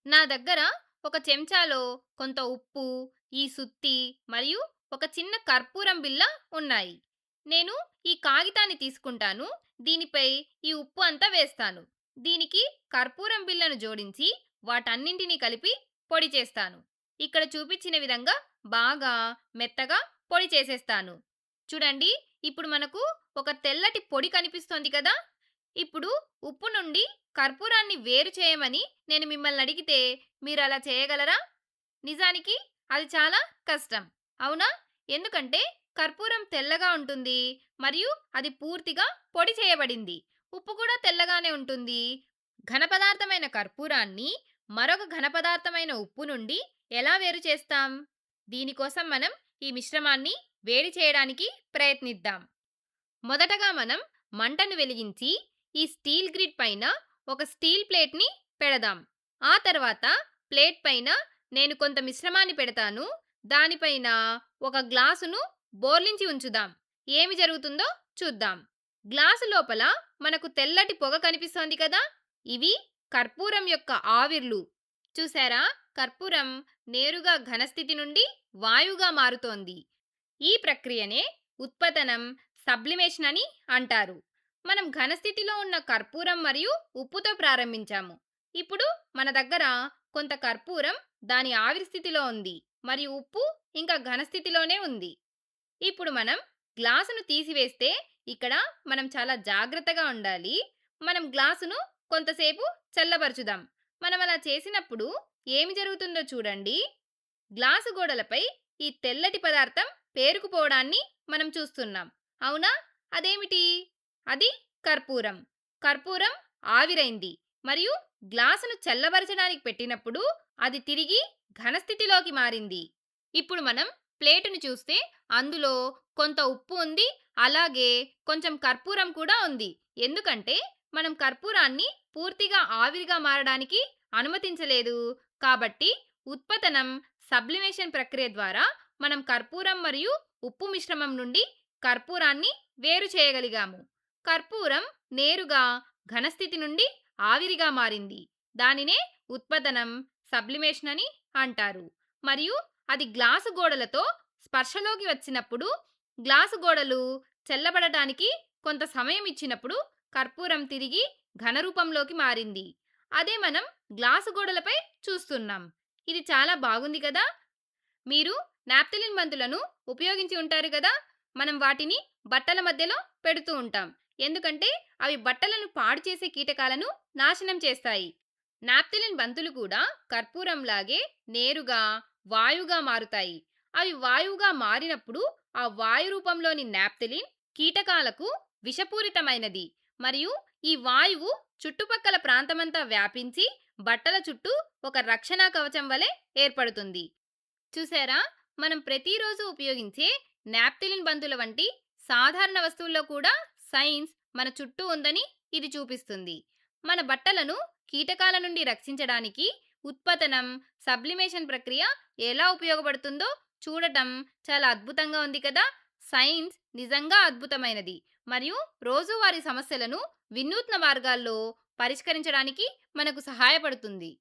నా దగ్గర ఒక చెంచాలో కొంత ఉప్పు, ఈ సుత్తి మరియు ఒక చిన్న కర్పూరం బిళ్ళ ఉన్నాయి. నేను ఈ కాగితాన్ని తీసుకుంటాను. దీనిపై ఈ ఉప్పు అంతా వేస్తాను. దీనికి కర్పూరం బిళ్ళను జోడించి వాటన్నింటినీ కలిపి పొడి చేస్తాను. ఇక్కడ చూపించిన విధంగా బాగా మెత్తగా పొడి చేసేస్తాను. చూడండి, ఇప్పుడు మనకు ఒక తెల్లటి పొడి కనిపిస్తోంది కదా! ఇప్పుడు ఉప్పు నుండి కర్పూరాన్ని వేరు చేయమని నేను మిమ్మల్ని అడిగితే మీరలా చేయగలరా? నిజానికి అది చాలా కష్టం. అవునా? ఎందుకంటే కర్పూరం తెల్లగా ఉంటుంది మరియు అది పూర్తిగా పొడి చేయబడింది. ఉప్పు కూడా తెల్లగానే ఉంటుంది. ఘనపదార్థమైన కర్పూరాన్ని మరొక ఘనపదార్థమైన ఉప్పు నుండి ఎలా వేరు చేస్తాం? దీనికోసం మనం ఈ మిశ్రమాన్ని వేడి చేయడానికి ప్రయత్నిద్దాం. మొదటగా మనం మంటను వెలిగించి ఈ స్టీల్ గ్రిడ్ పైన ఒక స్టీల్ ప్లేట్ని పెడదాం. ఆ తర్వాత ప్లేట్ పైన నేను కొంత మిశ్రమాన్ని పెడతాను. దానిపైన ఒక గ్లాసును బోర్లించి ఉంచుదాం. ఏమి జరుగుతుందో చూద్దాం. గ్లాసు లోపల మనకు తెల్లటి పొగ కనిపిస్తోంది కదా! ఇవి కర్పూరం యొక్క ఆవిర్లు. చూసారా? కర్పూరం నేరుగా ఘనస్థితి నుండి వాయువుగా మారుతోంది. ఈ ప్రక్రియనే ఉత్పతనం, సబ్లిమేషన్ అని అంటారు. మనం ఘనస్థితిలో ఉన్న కర్పూరం మరియు ఉప్పుతో ప్రారంభించాము. ఇప్పుడు మన దగ్గర కొంత కర్పూరం దాని ఆవిరి స్థితిలో ఉంది మరియు ఉప్పు ఇంకా ఘనస్థితిలోనే ఉంది. ఇప్పుడు మనం గ్లాసును తీసివేస్తే ఇక్కడ మనం చాలా జాగ్రత్తగా ఉండాలి. మనం గ్లాసును కొంతసేపు చల్లబరుచుదాం. మనం అలా చేసినప్పుడు ఏమి జరుగుతుందో చూడండి. గ్లాసు గోడలపై ఈ తెల్లటి పదార్థం పేరుకుపోవడాన్ని మనం చూస్తున్నాం. అవునా? అదేమిటి? అది కర్పూరం. కర్పూరం ఆవిరైంది మరియు గ్లాసును చల్లబరచడానికి పెట్టినప్పుడు అది తిరిగి ఘనస్థితిలోకి మారింది. ఇప్పుడు మనం ప్లేటుని చూస్తే అందులో కొంత ఉప్పు ఉంది. అలాగే కొంచెం కర్పూరం కూడా ఉంది. ఎందుకంటే మనం కర్పూరాన్ని పూర్తిగా ఆవిరిగా మారడానికి అనుమతించలేదు. కాబట్టి ఉత్పతనం, సబ్లిమేషన్ ప్రక్రియ ద్వారా మనం కర్పూరం మరియు ఉప్పు మిశ్రమం నుండి కర్పూరాన్ని వేరు చేయగలిగాము. కర్పూరం నేరుగా ఘనస్థితి నుండి ఆవిరిగా మారింది. దానినే ఉత్పతనం, సబ్లిమేషన్ అని అంటారు. మరియు అది గ్లాసు గోడలతో స్పర్శలోకి వచ్చినప్పుడు, గ్లాసు గోడలు చల్లబడటానికి కొంత సమయం ఇచ్చినప్పుడు కర్పూరం తిరిగి ఘనరూపంలోకి మారింది. అదే మనం గ్లాసు గోడలపై చూస్తున్నాం. ఇది చాలా బాగుంది కదా! మీరు నాప్థలిన్ బంతులను ఉపయోగించి ఉంటారు కదా! మనం వాటిని బట్టల మధ్యలో పెడుతూ ఉంటాం. ఎందుకంటే అవి బట్టలను పాడు చేసే కీటకాలను నాశనం చేస్తాయి. నాప్థలిన్ బంతులు కూడా కర్పూరంలాగే నేరుగా వాయువుగా మారుతాయి. అవి వాయువుగా మారినప్పుడు ఆ వాయు రూపంలోని నాప్థలిన్ కీటకాలకు విషపూరితమైనది మరియు ఈ వాయువు చుట్టుపక్కల ప్రాంతమంతా వ్యాపించి బట్టల చుట్టూ ఒక రక్షణ కవచం వలె ఏర్పడుతుంది. చూసారా? మనం ప్రతిరోజు ఉపయోగించే నాప్థలిన్ బంతుల వంటి సాధారణ వస్తువుల్లో కూడా సైన్స్ మన చుట్టూ ఉందని ఇది చూపిస్తుంది. మన బట్టలను కీటకాల నుండి రక్షించడానికి ఉత్పతనం, సబ్లిమేషన్ ప్రక్రియ ఎలా ఉపయోగపడుతుందో చూడటం చాలా అద్భుతంగా ఉంది కదా! సైన్స్ నిజంగా అద్భుతమైనది మరియు రోజువారీ సమస్యలను వినూత్న మార్గాల్లో పరిష్కరించడానికి మనకు సహాయపడుతుంది.